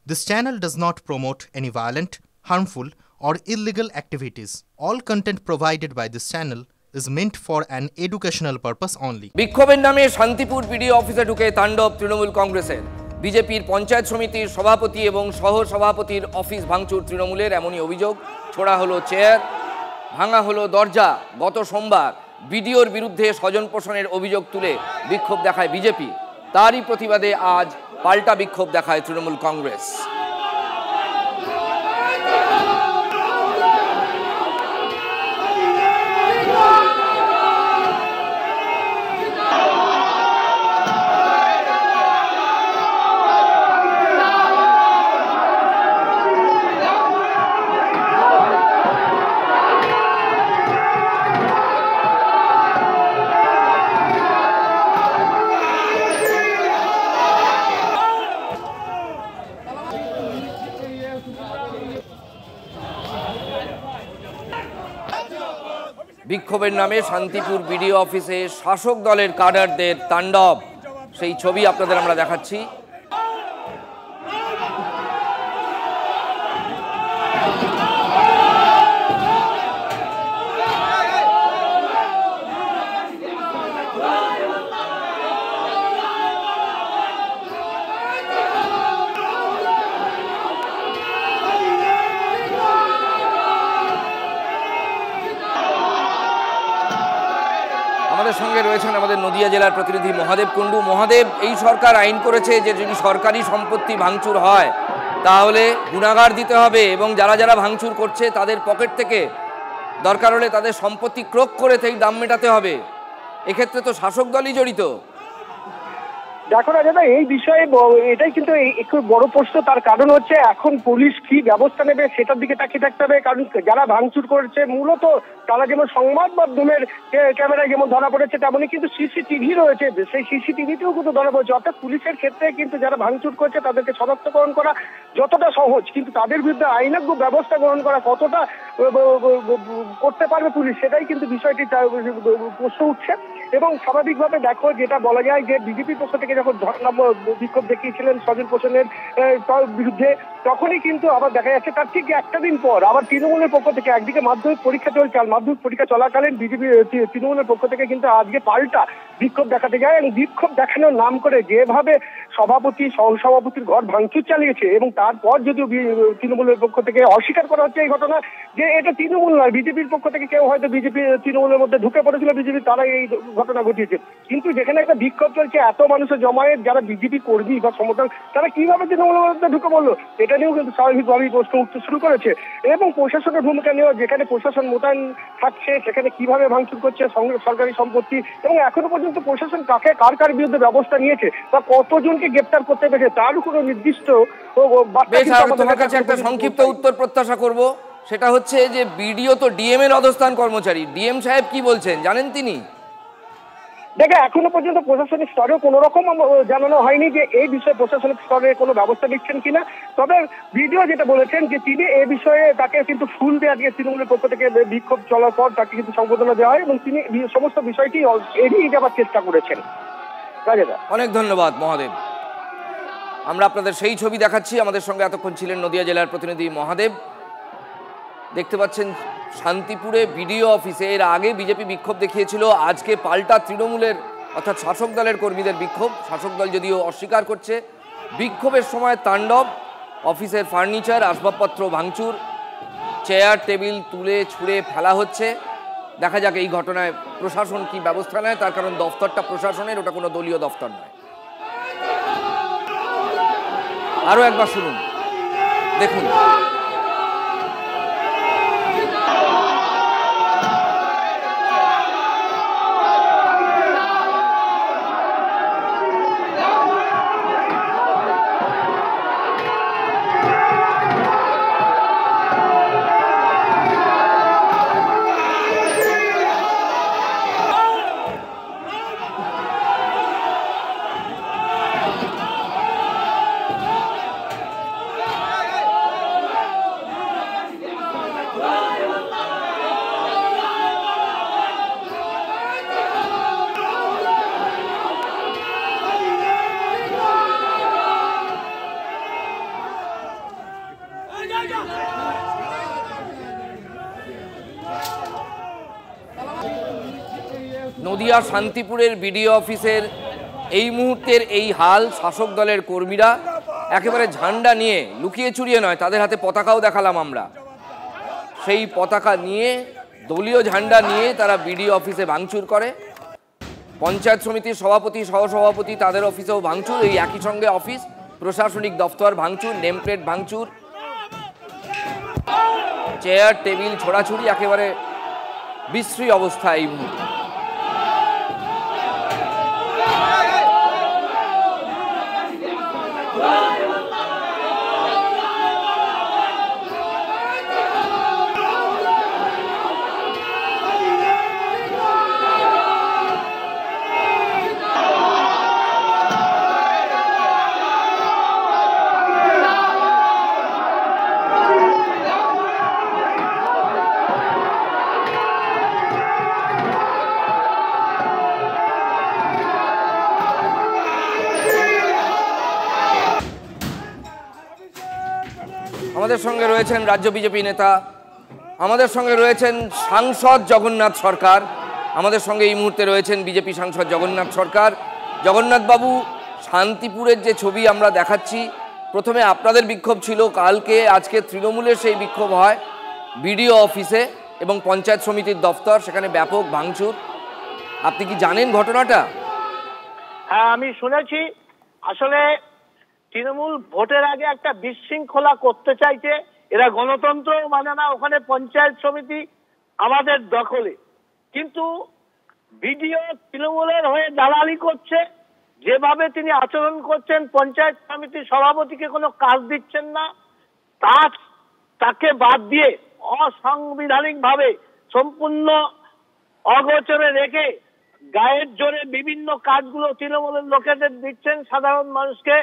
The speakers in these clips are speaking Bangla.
This channel does not promote any violent, harmful, or illegal activities. All content provided by this channel is meant for an educational purpose only. বিক্ষোভের নামে শান্তিপুর বিডিও অফিসে ঢুকে তাণ্ডব তৃণমূল কংগ্রেসের। বিজেপির পঞ্চায়েত সমিতির সভাপতি এবং সহ সভাপতির অফিস ভাঙচুর তৃণমূলের, এমনই অভিযোগ। ছোড়া হলো চেয়ার, ভাঙা হলো দরজা। গত সোমবার বিডিওর বিরুদ্ধে স্বজন পোষণের অভিযোগ তুলে বিক্ষোভ দেখায় বিজেপি। তারই প্রতিবাদে আজ পাল্টা বিক্ষোভ দেখায় তৃণমূল কংগ্রেস। বিক্ষোভের নামে শান্তিপুর বিডিও অফিসে শাসক দলের ক্যাডারদের তাণ্ডব, সেই ছবি আপনাদের আমরা দেখাচ্ছি। আমাদের সঙ্গে রয়েছেন আমাদের নদিয়া জেলার প্রতিনিধি মহাদেব কুণ্ডু। মহাদেব, এই সরকার আইন করেছে যে যদি সরকারি সম্পত্তি ভাঙচুর হয় তাহলে গুণাগার দিতে হবে এবং যারা যারা ভাঙচুর করছে তাদের পকেট থেকে দরকার হলে তাদের সম্পত্তি ক্রোক করে সেই দাম মেটাতে হবে। এক্ষেত্রে তো শাসক দলই জড়িত। দেখো না দাদা, এই বিষয়ে এটাই কিন্তু একটু বড় প্রশ্ন। তার কারণ হচ্ছে এখন পুলিশ কি ব্যবস্থা নেবে সেটার দিকে তাকিয়ে থাকতে হবে। কারণ যারা ভাঙচুর করেছে মূলত তারা যেমন সংবাদ মাধ্যমের ক্যামেরায় যেমন ধরা পড়েছে, তেমনই কিন্তু সিসিটিভি রয়েছে, সেই সিসিটিভিতেও কিন্তু ধরা পড়েছে। অর্থাৎ পুলিশের ক্ষেত্রে কিন্তু যারা ভাঙচুর করছে তাদেরকে শনাক্তকরণ করা যতটা সহজ, কিন্তু তাদের বিরুদ্ধে আইনানুগ ব্যবস্থা গ্রহণ করা কতটা করতে পারবে পুলিশ, সেটাই কিন্তু বিষয়টি প্রশ্ন উঠছে। এবং স্বাভাবিকভাবে দেখো, যেটা বলা যায় যে বিজেপির পক্ষ থেকে যখন ধর্ণা বিক্ষোভ দেখিয়েছিলেন স্বজন পোষণের বিরুদ্ধে, তখনই কিন্তু আবার দেখা যাচ্ছে তার ঠিক একটা দিন পর আবার তৃণমূলের পক্ষ থেকে একদিকে মাধ্যমিক পরীক্ষা চলছে, আর মাধ্যমিক পরীক্ষা চলাকালীন বিজেপি তৃণমূলের পক্ষ থেকে কিন্তু আজকে পাল্টা বিক্ষোভ দেখাতে যায়। এবং বিক্ষোভ দেখানোর নাম করে যেভাবে সভাপতি সহসভাপতির ঘর ভাঙচুর চালিয়েছে, এবং তারপর যদিও তৃণমূলের পক্ষ থেকে অস্বীকার করা হচ্ছে এই ঘটনা যে এটা তৃণমূল নয়, বিজেপির পক্ষ থেকে কেউ হয়তো বিজেপি তৃণমূলের মধ্যে ঢুকে পড়েছিল, বিজেপি তারা এই ঘটনা ঘটিয়েছে। কিন্তু যেখানে একটা বিক্ষোভ চলছে, এত মানুষের জমায়েত, যারা বিজেপি কর্মী বা সমর্থক, তারা কিভাবে তৃণমূলের মধ্যে ঢুকে পড়লো, এটা নিয়েও কিন্তু স্বাভাবিকভাবেই প্রশ্ন উঠতে শুরু করেছে। এবং প্রশাসনের ভূমিকা নিয়েও, যেখানে প্রশাসন মোতায়েন থাকছে সেখানে কিভাবে ভাঙচুর করছে সরকারি সম্পত্তি, এবং এখনো পর্যন্ত প্রশাসন কার কার বিরুদ্ধে ব্যবস্থা নিয়েছে বা কতজনকে গ্রেপ্তার করতে পেরেছে তারও কোনো নির্দিষ্ট তোমার কাছে একটা সংক্ষিপ্ত উত্তর প্রত্যাশা করব। সেটা হচ্ছে যে বিডিও তো ডিএম এর অধস্থান কর্মচারী, ডিএম সাহেব কি বলছেন জানেন তিনি? দেখে এখনো পর্যন্ত প্রশাসনিক স্তরেও কোনো রকম জানানো হয়নি যে এই বিষয়ে প্রশাসনিক স্তরে কোনো ব্যবস্থা নিচ্ছেন কিনা। তবে ভিডিও যেটা বলেছেন যে তিনি এই বিষয়ে তাকে কিন্তু ফুল দিয়ে আজকে তৃণমূলের পক্ষ থেকে বিক্ষোভ চলার পর তাকে কিন্তু সংবর্ধনা দেওয়া হয় এবং তিনি সমস্ত বিষয়টি এড়িয়ে যাবার চেষ্টা করেছেন। অনেক ধন্যবাদ মহাদেব। আমরা আপনাদের সেই ছবি দেখাচ্ছি। আমাদের সঙ্গে এতক্ষণ ছিলেন নদিয়া জেলার প্রতিনিধি মহাদেব। দেখতে পাচ্ছেন শান্তিপুরে বিডিও অফিসে এর আগে বিজেপি বিক্ষোভ দেখিয়েছিল, আজকে পাল্টা তৃণমূলের অর্থাৎ শাসক দলের কর্মীদের বিক্ষোভ। শাসক দল যদিও অস্বীকার করছে। বিক্ষোভের সময় তাণ্ডব, অফিসের ফার্নিচার আসবাবপত্র ভাঙচুর, চেয়ার টেবিল তুলে ছুঁড়ে ফেলা হচ্ছে। দেখা যাক এই ঘটনায় প্রশাসন কি ব্যবস্থা নেয়, তার কারণ দফতরটা প্রশাসনের, ওটা কোনো দলীয় দফতর নয়। আরও একবার শুনুন, দেখুন। নদিয়া শান্তিপুরের বিডিও অফিসের এই মুহূর্তের এই হাল, শাসক দলের কর্মীরা একেবারে ঝান্ডা নিয়ে, লুকিয়ে চুরিয়ে নয়, তাদের হাতে পতাকাও দেখালাম আমরা, সেই পতাকা নিয়ে, দলীয় ঝান্ডা নিয়ে তারা বিডিও অফিসে ভাঙচুর করে। পঞ্চায়েত সমিতির সভাপতি, সহসভাপতি, তাদের অফিসেও ভাঙচুর, এই একই সঙ্গে অফিস, প্রশাসনিক দপ্তর ভাঙচুর, নেমপ্লেট ভাঙচুর, চেয়ার টেবিল ছোড়াছুড়ি, একেবারে বিশ্রী অবস্থা এই মুহূর্তে। আমাদের সঙ্গে রয়েছেন রাজ্য বিজেপি নেতা, আমাদের সঙ্গে রয়েছেন সাংসদ জগন্নাথ সরকার, আমাদের সঙ্গে এই মুহূর্তে রয়েছেন বিজেপি সাংসদ জগন্নাথ সরকার। জগন্নাথবাবু, শান্তিপুরের যে ছবি আমরা দেখাচ্ছি, প্রথমে আপনাদের বিক্ষোভ ছিল, কালকে আজকে তৃণমূলের সেই বিক্ষোভ হয় বিডিও অফিসে এবং পঞ্চায়েত সমিতির দফতর, সেখানে ব্যাপক ভাঙচুর। আপনি কি জানেন ঘটনাটা? হ্যাঁ, আমি শুনেছি। আসলে তৃণমূল ভোটের আগে একটা বিশৃঙ্খলা করতে চাইছে, এরা গণতন্ত্র মানে না, ওখানে পঞ্চায়েত সমিতি আমাদের দখলে, কিন্তু বিডিও তৃণমূলের হয়ে দালালি করছে, যেভাবে তিনি আচরণ করছেন, পঞ্চায়েত সমিতির সভাপতিকে কোনো কাজ দিচ্ছেন না, তাকে বাদ দিয়ে অসাংবিধানিক ভাবে সম্পূর্ণ অগোচরে রেখে গায়ের জোরে বিভিন্ন কাজগুলো তৃণমূলের লোকেদের দিচ্ছেন, সাধারণ মানুষকে।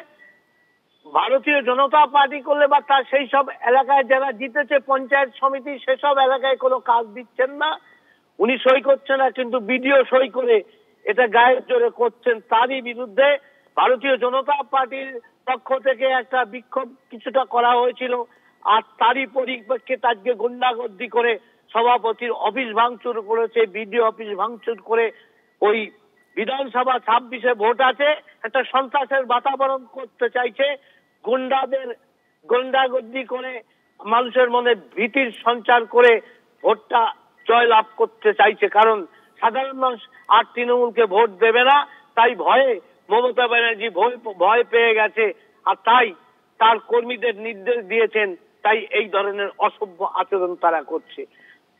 ভারতীয় জনতা পার্টি করলে বা তার সেই সব এলাকায় যারা জিতেছে পঞ্চায়েত সমিতি, সেসব এলাকায় কোনো কাজ দিচ্ছেন না, উনি সই করছেন না, কিন্তু বিডিও সই করে এটা গায়ের জোরে করছেন। তারই বিরুদ্ধে ভারতীয় জনতা পার্টির পক্ষ থেকে একটা বিক্ষোভ কিছুটা করা হয়েছিল, আর তারই পরিপ্রেক্ষিতে আজকে গুন্ডাগর্দি করে সভাপতির অফিস ভাঙচুর করেছে, বিডিও অফিস ভাঙচুর করে ওই বিধানসভা 26-এ ভোট আছে, একটা সন্ত্রাসের বাতাবরণ করতে চাইছে, গুন্ডাগর্দি করে মানুষের মনে ভীতির সঞ্চার করে ভোটটা জয়লাভ করতে চাইছে। কারণ সাধারণ মানুষ আর তৃণমূলকে ভোট দেবে না, তাই ভয়ে মমতা ব্যানার্জি ভয় পেয়ে গেছে, আর তাই তার কর্মীদের নির্দেশ দিয়েছেন, তাই এই ধরনের অসভ্য আচরণ তারা করছে।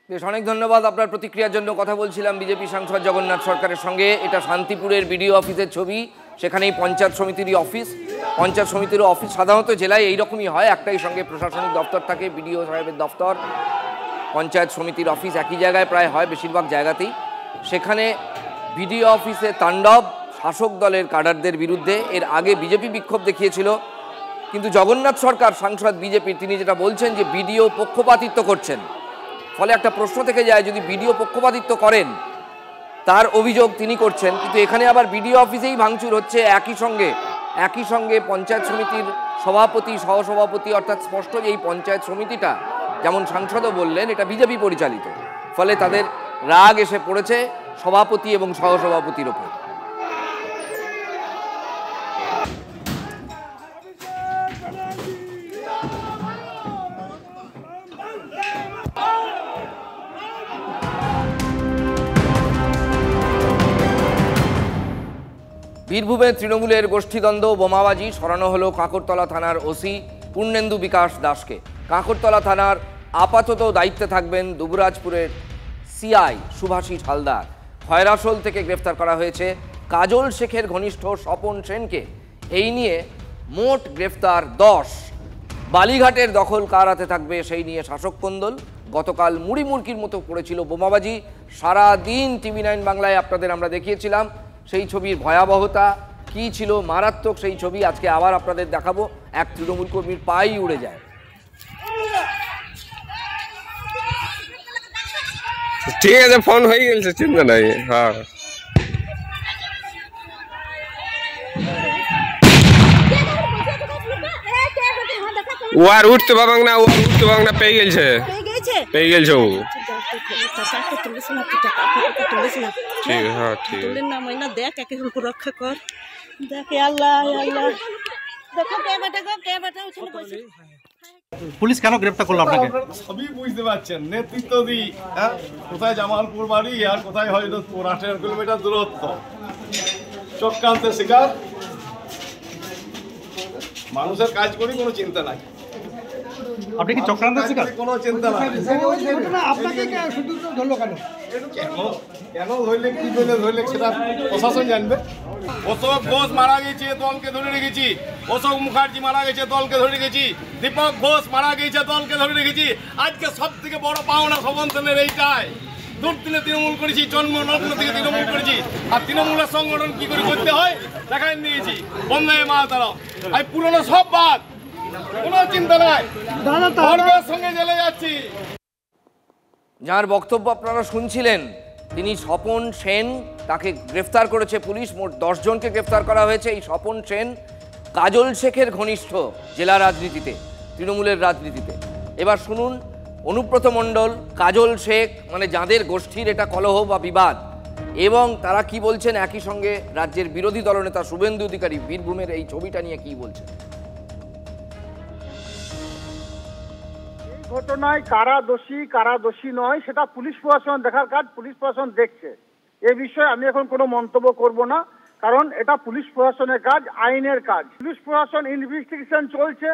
বেশ, অনেক ধন্যবাদ আপনার প্রতিক্রিয়ার জন্য। কথা বলছিলাম বিজেপি সাংসদ জগন্নাথ সরকারের সঙ্গে। এটা শান্তিপুরের বিডিও অফিসের ছবি, সেখানেই পঞ্চায়েত সমিতিরই অফিস। পঞ্চায়েত সমিতির অফিস সাধারণত জেলায় এইরকমই হয়, একটাই সঙ্গে প্রশাসনিক দপ্তর থাকে, বিডিও সাহেবের দপ্তর, পঞ্চায়েত সমিতির অফিস একই জায়গায় প্রায় হয় বেশিরভাগ জায়গাতেই। সেখানে বিডিও অফিসে তাণ্ডব শাসক দলের ক্যাডারদের বিরুদ্ধে। এর আগে বিজেপি বিক্ষোভ দেখিয়েছিল, কিন্তু জগন্নাথ সরকার সাংসদ বিজেপির, তিনি যেটা বলছেন যে বিডিও পক্ষপাতিত্ব করছেন। ফলে একটা প্রশ্ন থেকে যায়, যদি বিডিও পক্ষপাতিত্ব করেন, তার অভিযোগ তিনি করছেন, কিন্তু এখানে আবার বিডিও অফিসেই ভাঙচুর হচ্ছে একই সঙ্গে পঞ্চায়েত সমিতির সভাপতি, সহসভাপতি, অর্থাৎ স্পষ্ট যে এই পঞ্চায়েত সমিতিটা, যেমন সাংসদও বললেন, এটা বিজেপি পরিচালিত। ফলে তাদের রাগ এসে পড়েছে সভাপতি এবং সহসভাপতির ওপর। বীরভূমে তৃণমূলের গোষ্ঠীদ্বন্দ্ব, বোমাবাজি, সরানো হলো কাঁকরতলা থানার ওসি পূর্ণেন্দু বিকাশ দাসকে। কাঁকরতলা থানার আপাতত দায়িত্বে থাকবেন দুবরাজপুরের সিআই সুভাষিস হালদার। খয়রাসোল থেকে গ্রেফতার করা হয়েছে কাজল শেখের ঘনিষ্ঠ স্বপন সেনকে। এই নিয়ে মোট গ্রেফতার 10। বালিঘাটের দখল কার হাতে থাকবে সেই নিয়ে শাসক কোন্দল। গতকাল মুড়ি মুড়কির মতো পড়েছিল বোমাবাজি। সারাদিন TV9 বাংলায় আপনাদের আমরা দেখিয়েছিলাম সেই ছবির ভয়াবহতা কি ছিল, মারাত্মক সেই ছবি আজকে আবার আপনাদের দেখাবো। এক তৃণমূল কর্মীর পাই উড়ে যায়। ঠিক আছে, ফোন হয়ে গেছে, চিন্তা নাই। হ্যাঁ, ও আর উঠতে পাবাং না, ও উঠতে পাবাং না, পেয়ে গেছে পেয়ে গেছে ও। ঠিক, হ্যাঁ ঠিক আছে। না মইনা দেখ একে রক্ষা কর, দেখে আল্লাহ আল্লাহ দেখো কে বেটা ওখানে বসে। পুলিশ কেন গ্রেফতার করলো আপনাকে? সবই বুঝতে পারছেন, নেতৃত্ব দিই। হ্যাঁ, কোথায় জামালপুর বাড়ি আর কোথায় হয়তো 18 কিলোমিটার দূরত্ব, চক্রান্তের শিকার। মানুষের কাজ করি, কোনো চিন্তা নাই। আপনি কি চক্রান্তের শিকার? কোনো চিন্তা নাই। আপনাকে শুধু ধরলো কেন? কেন ধরলে, কি ধরলে সেটা প্রশাসন জানবে। অশোক ঘোষ মারা গেছে, দলকে ধরে রেখেছি। অশোক মুখার্জি মারা গেছে, দলকে ধরে রেখেছি। দীপক ঘোষ মারা গেছে, দলকে ধরে রেখেছি। আজকে সব থেকে বড় পাওনা সমন্তনের এইটাই। দুর্দিনে তৃণমূল করেছি, জন্ম লগ্ন থেকে তৃণমূল করেছি। আর তৃণমূলের সংগঠন কি করে করতে হয় দেখাই দিয়েছি। বন্ধে মা তারা আমি পুরনো সব বাদ, কোনো চিন্তা নাই, ধর্মের সঙ্গে চলে যাচ্ছি। যার বক্তব্য আপনারা শুনছিলেন তিনি স্বপন সেন, তাকে গ্রেফতার করেছে পুলিশ। মোট 10 জনকে গ্রেফতার করা হয়েছে। এই স্বপন সেন কাজল শেখের ঘনিষ্ঠ জেলা রাজনীতিতে, তৃণমূলের রাজনীতিতে। এবার শুনুন অনুব্রত মণ্ডল, কাজল শেখ, মানে যাদের গোষ্ঠীর এটা কলহ বা বিবাদ, এবং তারা কি বলছেন, একই সঙ্গে রাজ্যের বিরোধী দলনেতা শুভেন্দু অধিকারী বীরভূমের এই ছবিটা নিয়ে কি বলছেন। ঘটনায় কারা দোষী নয় সেটা পুলিশ প্রশাসন দেখার কাজ, পুলিশ প্রশাসন দেখছে। এ বিষয়ে আমি এখন কোনো মন্তব্য করব না, কারণ এটা পুলিশ প্রশাসনের কাজ, আইনের কাজ। পুলিশ প্রশাসন ইনভেস্টিগেশন চলছে।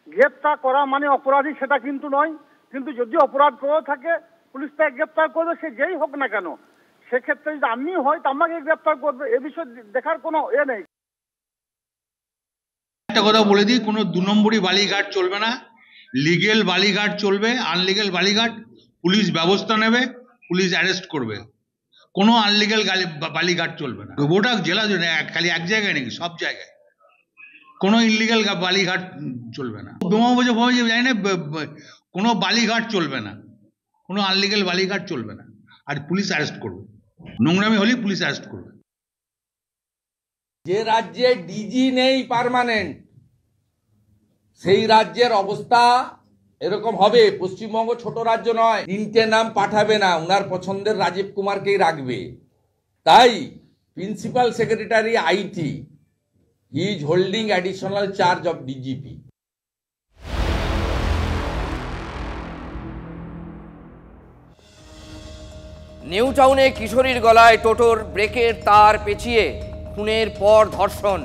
গ্রেপ্তার করা মানে অপরাধী সেটা কিন্তু নয়, কিন্তু যদি অপরাধ করে থাকে পুলিশ তাকে গ্রেপ্তার করবে, সে যেই হোক না কেন। সেক্ষেত্রে যদি আমি হয় তো আমাকে গ্রেপ্তার করবে, এ বিষয়ে দেখার কোনো নেই। একটা কথা বলে দিই, কোনো 2 নম্বরই বালিঘাট চলবে না। লিগেল বালিঘাট চলবে, আনলিগেল বালিঘাট পুলিশ ব্যবস্থা নেবে, পুলিশ অ্যারেস্ট করবে। কোনো আনলিগেল বালিঘাট চলবে না। গোটা জেলা জুড়ে, খালি এক জায়গায় নাকি, সব জায়গায় কোনো ইনলিগেল বালিঘাট চলবে না। জানি না, কোনো বালিঘাট চলবে না, কোনো আনলিগেল বালিঘাট চলবে না। আর পুলিশ অ্যারেস্ট করবে, নোংরামি হলেই পুলিশ অ্যারেস্ট করবে। যে রাজ্যে ডিজি নেই পার্মানেন্ট, সেই রাজ্যের অবস্থা এরকম হবে। পশ্চিমবঙ্গ ছোট রাজ্য নয়, 3টে নাম পাঠাবে না, উনার পছন্দের রাজীব কুমারকেই রাখবে। তাই principal secretary IT, he is holding additional charge of DGP. New টাউনে কিশোরীর গলায় টোটোর ব্রেকের তার পেঁচিয়ে খুনের পর ধর্ষণ,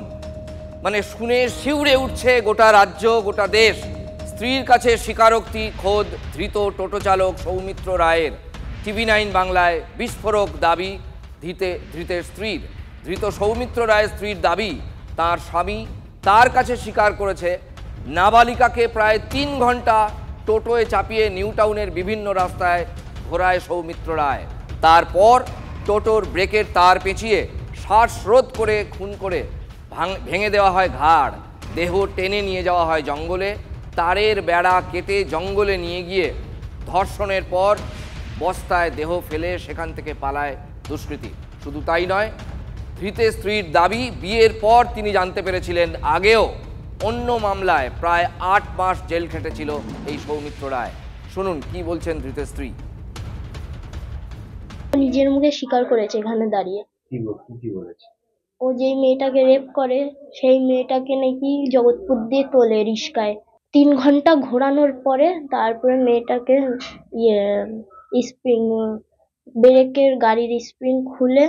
মানে শুনে শিউরে উঠছে গোটা রাজ্য, গোটা দেশ। স্ত্রীর কাছে স্বীকারোক্তি খোদ ধৃত টোটো চালক সৌমিত্র রায়ের। TV9 বাংলায় বিস্ফোরক দাবি ধৃতের স্ত্রীর। ধৃত সৌমিত্র রায়ের স্ত্রীর দাবি, তার স্বামী তার কাছে স্বীকার করেছে নাবালিকাকে প্রায় 3 ঘন্টা টোটোয় চাপিয়ে নিউ টাউনের বিভিন্ন রাস্তায় ঘোরায় সৌমিত্র রায়। তারপর টোটোর ব্রেকের তার পেঁচিয়ে শ্বাসরোধ করে খুন করে ভেঙে দেওয়া হয় ঘাড়। দেহ টেনে নিয়ে যাওয়া হয় জঙ্গলে। তারের বেড়া কেটে জঙ্গলে নিয়ে গিয়ে ধর্ষণের পর বস্তায় দেহ ফেলে সেখান থেকে পালায় দুষ্কৃতী। শুধু তাই নয়, ধৃতের স্ত্রীর দাবি, বিয়ের পর তিনি জানতে পেরেছিলেন আগেও অন্য মামলায় প্রায় 8 মাস জেল খেটেছিল এই সৌমিত্র রায়। শুনুন কি বলছেন ধৃতের স্ত্রী। নিজের মুখে স্বীকার করেছে এখানে দাঁড়িয়ে। কি বলেছে? ও যেই মেয়েটাকে রেপ করে সেই মেয়েটাকে নাকি জগৎপুর দিয়ে তোলে রিস্কায়। 3 ঘন্টা ঘোরানোর পরে তারপরে মেয়েটাকে স্প্রিং ব্রেকের গাড়ির স্প্রিং খুলে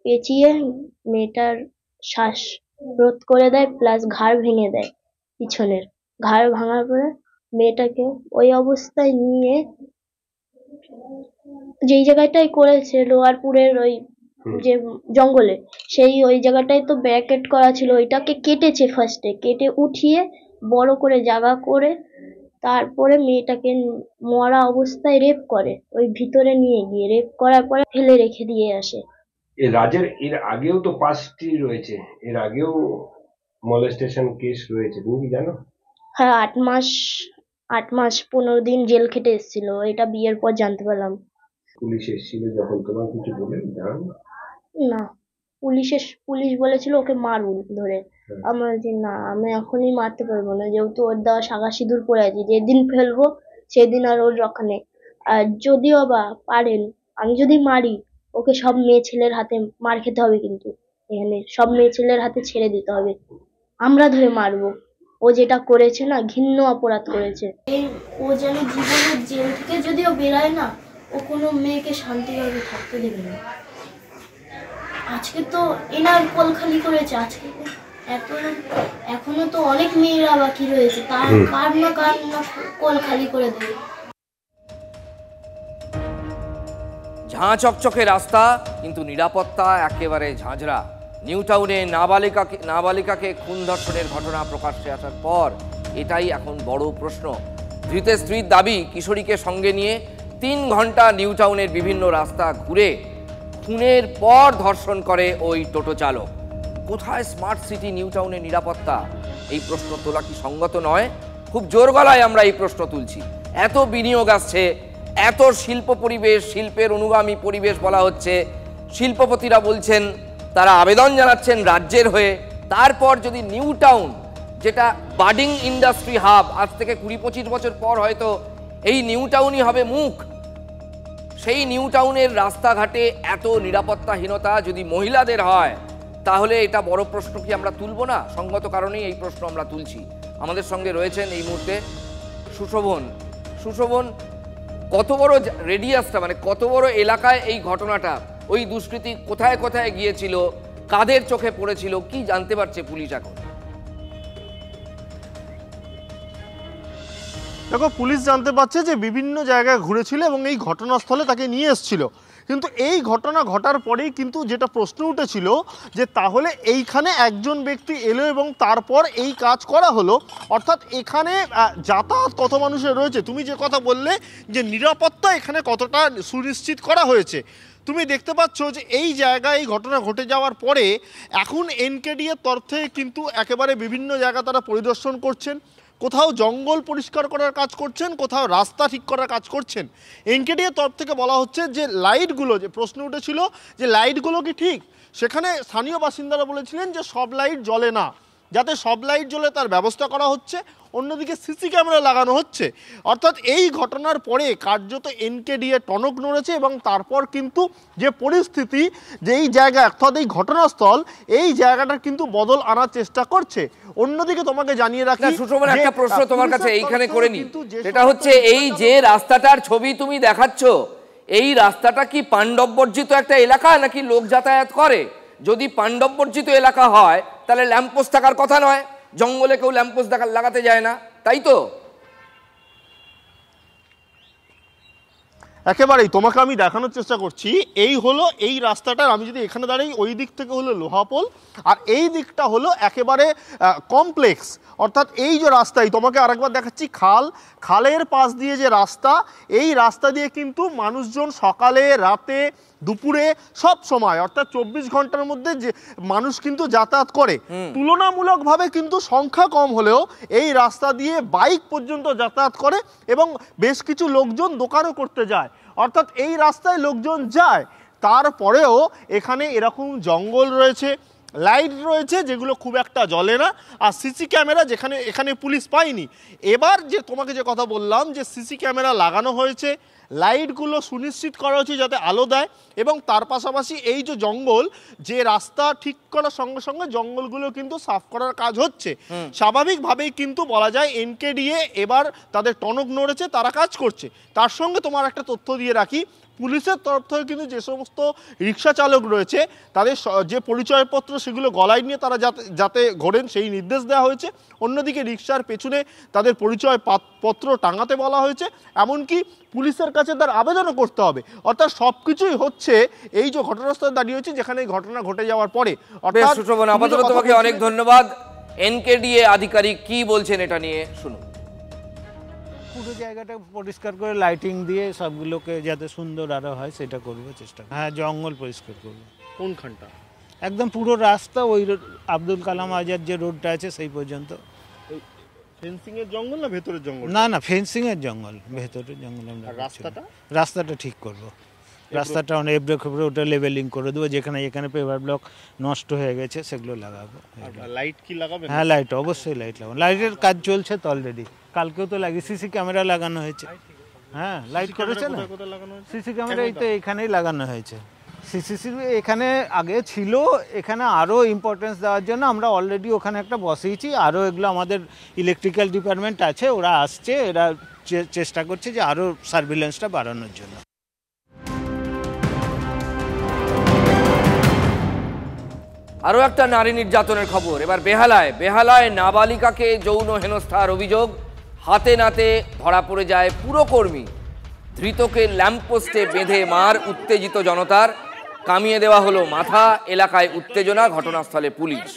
পেঁচিয়ে মেয়েটার শ্বাস রোধ করে দেয়, প্লাস ঘাড় ভেঙে দেয়। পিছনের ঘাড় ভাঙার পরে মেয়েটাকে ওই অবস্থায় নিয়ে যেই জায়গাটায় করেছে লোয়ারপুরের ওই যে জঙ্গলে, সেই ওই জায়গাটায় তো ব্যারিকেড করা ছিল, ওইটাকে কেটেছে। ফার্স্টে কেটে উঠিয়ে বড় করে জায়গা করে তারপরে মেয়েটাকে মরা অবস্থায় রেপ করে, ওই ভিতরে নিয়ে গিয়ে রেপ করার পরে ফেলে রেখে দিয়ে আসে। এর আগেও তো 5টি রয়েছে, এর আগেও মলেস্টেশন কেস রয়েছে, তুমি কি জানো? হ্যাঁ, 8 মাস 15 দিন জেল খেটে এসেছিল। এটা বিয়ের পর জানতে পারলাম। পুলিশ এসেছিল যখন, তোমার কিছু বলে জানো? না, পুলিশ বলেছিল ওকে মারুন ধরে, আমরা বলছি না, আমি এখনই মারতে পারবো না, যেহেতু ওর দেওয়া শাঁখা সিঁদুর পরে আছি, যেদিন ফেলবো সেদিন আর ওর রক্ষা নেই। আর যদিও বা পারেন, আমি যদি মারি ওকে সব মেয়ে ছেলের হাতে মার খেতে হবে, কিন্তু এখানে সব মেয়ে ছেলের হাতে ছেড়ে দিতে হবে, আমরা ধরে মারবো। ও যেটা করেছে না, ঘৃণ্য অপরাধ করেছে। ও যেন জীবনের জেল থেকে যদিও বেরায় না, ও কোনো মেয়েকে শান্তিভাবে থাকতে দেবে না। আজকে তো এনার কোল খালি করেছে, আজকে এখনো তো অনেক মেয়েরা বাকি রয়েছে, তার কার না কোল খালি করে দেবে। ঝাঁ চকচকে রাস্তা, কিন্তু নিরাপত্তা একেবারে ঝাঁঝরা। নিউ টাউনে নাবালিকাকে খুন ধর্ষণের ঘটনা প্রকাশ্যে আসার পর এটাই এখন বড় প্রশ্ন। ধৃতের স্ত্রীর দাবি, কিশোরীকে সঙ্গে নিয়ে 3 ঘন্টা নিউ টাউনের বিভিন্ন রাস্তা ঘুরে খুনের পর ধর্ষণ করে ওই টোটো চালক। কোথায় স্মার্ট সিটি নিউ টাউনের নিরাপত্তা? এই প্রশ্ন তোলা কি সঙ্গত নয়? খুব জোর গলায় আমরা এই প্রশ্ন তুলছি। এত বিনিয়োগ আসছে, এত শিল্প পরিবেশ, শিল্পের অনুগামী পরিবেশ বলা হচ্ছে, শিল্পপতিরা বলছেন, তারা আবেদন জানাচ্ছেন রাজ্যের হয়ে। তারপর যদি নিউ টাউন, যেটা বাডিং ইন্ডাস্ট্রি হাব, আজ থেকে 20-25 বছর পর হয়তো এই নিউ টাউনই হবে মুখ, সেই নিউ টাউনের রাস্তাঘাটে এত নিরাপত্তাহীনতা যদি মহিলাদের হয়, তাহলে এটা বড় প্রশ্ন কি আমরা তুলব না? সঙ্গত কারণেই এই প্রশ্ন আমরা তুলছি। আমাদের সঙ্গে রয়েছেন এই মুহূর্তে সুশোভন। কত বড় রেডিয়াসটা, মানে কত বড় এলাকায় এই ঘটনাটা, ওই দুষ্কৃতী কোথায় কোথায় গিয়েছিল, কাদের চোখে পড়েছিল, কি জানতে পারছে পুলিশ এখন? দেখো, পুলিশ জানতে পারছে যে বিভিন্ন জায়গায় ঘুরেছিল এবং এই ঘটনাস্থলে তাকে নিয়ে এসেছিল। কিন্তু এই ঘটনা ঘটার পরেই কিন্তু যেটা প্রশ্ন উঠেছিল যে তাহলে এইখানে একজন ব্যক্তি এলো এবং তারপর এই কাজ করা হলো, অর্থাৎ এখানে যাতায়াত কত মানুষের রয়েছে, তুমি যে কথা বললে যে নিরাপত্তা এখানে কতটা সুনিশ্চিত করা হয়েছে, তুমি দেখতে পাচ্ছ যে এই জায়গায় এই ঘটনা ঘটে যাওয়ার পরে এখন এনকেডি এর তরফ থেকে কিন্তু একেবারে বিভিন্ন জায়গা তারা পরিদর্শন করছেন, কোথাও জঙ্গল পরিষ্কার করার কাজ করছেন, কোথাও রাস্তা ঠিক করার কাজ করছেন। এনকেডি এর তরফ থেকে বলা হচ্ছে যে লাইটগুলো, যে প্রশ্ন উঠেছিল যে লাইটগুলো কি ঠিক, সেখানে স্থানীয় বাসিন্দারা বলেছিলেন যে সব লাইট জ্বলে না, যাতে সব লাইট জ্বলে তার ব্যবস্থা করা হচ্ছে। অন্যদিকে সিসি ক্যামেরা লাগানো হচ্ছে। অর্থাৎ এই ঘটনার পরে কার্যত এনকেডি এর টনক নড়েছে এবং তারপর কিন্তু যে পরিস্থিতি, যে এই জায়গা অর্থাৎ এই ঘটনাস্থল, এই জায়গাটার কিন্তু বদল আনার চেষ্টা করছে। অন্যদিকে তোমাকে জানিয়ে রাখি, সুশোভন, একটা প্রশ্ন তোমার কাছে এইখানে করে নি, সেটা হচ্ছে এই যে রাস্তাটার ছবি তুমি দেখাচ্ছ, এই রাস্তাটা কি পাণ্ডব বর্জিত একটা এলাকা নাকি লোক যাতায়াত করে? যদি পাণ্ডব বর্জিত এলাকা হয় তাহলে ল্যাম্পপোস্ট থাকার কথা নয়, জঙ্গলে কেউ ল্যাম্পপোস্ট লাগাতে যায় না, তাই তো? একেবারেই তোমাকে আমি দেখানোর চেষ্টা করছি। এই হলো এই রাস্তাটার, আমি যদি এখানে দাঁড়াই, ওই দিক থেকে হলো লোহাপোল, আর এই দিকটা হলো একেবারে কমপ্লেক্স। অর্থাৎ এই যে রাস্তায় তোমাকে আরেকবার দেখাচ্ছি, খালের পাশ দিয়ে যে রাস্তা, এই রাস্তা দিয়ে কিন্তু মানুষজন সকালে, রাতে, দুপুরে সব সময়, অর্থাৎ 24 ঘন্টার মধ্যে যে মানুষ কিন্তু যাতায়াত করে। তুলনামূলকভাবে কিন্তু সংখ্যা কম হলেও এই রাস্তা দিয়ে বাইক পর্যন্ত যাতায়াত করে এবং বেশ কিছু লোকজন দোকানও করতে যায়। অর্থাৎ এই রাস্তায় লোকজন যায়, তারপরেও এখানে এরকম জঙ্গল রয়েছে, লাইট রয়েছে যেগুলো খুব একটা জ্বলে না, আর সিসি ক্যামেরা যেখানে এখানে পুলিশ পায়নি। এবার যে তোমাকে যে কথা বললাম যে সিসি ক্যামেরা লাগানো হয়েছে, লাইটগুলো সুনিশ্চিত করা হচ্ছে যাতে আলো দেয়, এবং তার পাশাপাশি এই যে জঙ্গল, যে রাস্তা ঠিক করার সঙ্গে সঙ্গে জঙ্গলগুলো কিন্তু সাফ করার কাজ হচ্ছে। স্বাভাবিকভাবেই কিন্তু বলা যায় এনকেডিএ এবার তাদের টনক নড়েছে, তারা কাজ করছে। তার সঙ্গে তোমার একটা তথ্য দিয়ে রাখি, পুলিশের তরফ থেকে কিন্তু যে সমস্ত রিক্সা চালক রয়েছে তাদের যে পরিচয়পত্র সেগুলো গলায় নিয়ে তারা যাতে ঘোরেন সেই নির্দেশ দেওয়া হয়েছে। অন্যদিকে রিক্সার পেছনে তাদের পরিচয় পত্র টাঙাতে বলা হয়েছে, এমনকি পুলিশের কাছে তার আবেদনও করতে হবে। অর্থাৎ সবকিছুই হচ্ছে এই যে ঘটনাস্থলে দাঁড়িয়ে হচ্ছে যেখানে এই ঘটনা ঘটে যাওয়ার পরে। আপাতত তোমাকে অনেক ধন্যবাদ। এনকেডিএ আধিকারিক কি বলছেন এটা নিয়ে শুনুন। পুরো জায়গাটা পরিষ্কার করে লাইটিং দিয়ে সবগুলোকে যাতে সুন্দর আরো হয় সেটা করবো চেষ্টা। হ্যাঁ, জঙ্গল পরিষ্কার করবো। কোনখানটা? একদম পুরো রাস্তা ওই আব্দুল কালাম আজাদ যে রোডটা আছে সেই পর্যন্ত। ফেন্সিং এর জঙ্গল না ভেতরের জঙ্গল? না না, ফেন্সিং এর জঙ্গল, ভেতরের জঙ্গল। আমরা রাস্তাটা ঠিক করব। রাস্তাটা অনেক এবড়ে খেবড়ে ওটা লেভেলিং করে দেবো, যেখানে যেখানে পেভার ব্লক নষ্ট হয়ে গেছে সেগুলো লাগাবো। লাইট কি লাগাবেন? হ্যাঁ লাইট, অবশ্যই লাইট লাগাবো। লাইটের কাজ চলছে তো অলরেডি, কালকেও তো লাগিয়ে সিসি ক্যামেরা লাগানো হয়েছে। হ্যাঁ লাইট করেছে না, সিসি ক্যামেরা এই তো এখানেই লাগানো হয়েছে। সিসিটিভি এখানে আগে ছিল, এখানে আরও ইম্পর্টেন্স দেওয়ার জন্য আমরা অলরেডি ওখানে একটা বসিয়েছি। আরও এগুলো আমাদের ইলেকট্রিক্যাল ডিপার্টমেন্ট আছে, ওরা আসছে, এরা চেষ্টা করছে যে আরও সার্ভিলেন্সটা বাড়ানোর জন্য। আরও একটা নারী নির্যাতনের খবর, এবার বেহালায় নাবালিকাকে যৌন হেনস্থার অভিযোগ, হাতে নাতে ধরা পড়ে যায় পুরকর্মী। ধৃতকে ল্যাম্পপোস্টে বেঁধে মার উত্তেজিত জনতার, কামিয়ে দেওয়া হলো মাথা। এলাকায় উত্তেজনা, ঘটনাস্থলে পুলিশ।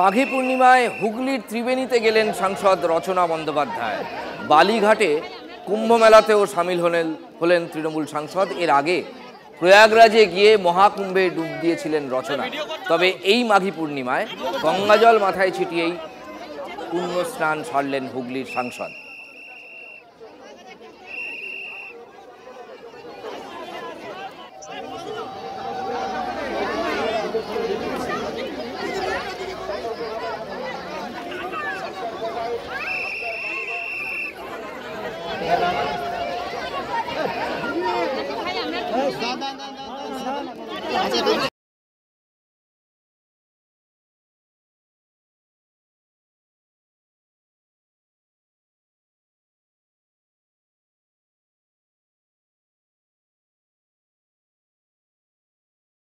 মাঘী পূর্ণিমায় হুগলির ত্রিবেণীতে গেলেন সাংসদ রচনা বন্দ্যোপাধ্যায়। বালিঘাটে কুম্ভ মেলাতেও সামিল হলেন তৃণমূল সাংসদ। এর আগে প্রয়াগরাজে গিয়ে মহাকুম্ভে ডুব দিয়েছিলেন রচনা। তবে এই মাঘী পূর্ণিমায় গঙ্গাজল মাথায় ছিটিয়েই পুণ্য স্নান সারলেন হুগলির সাংসদ।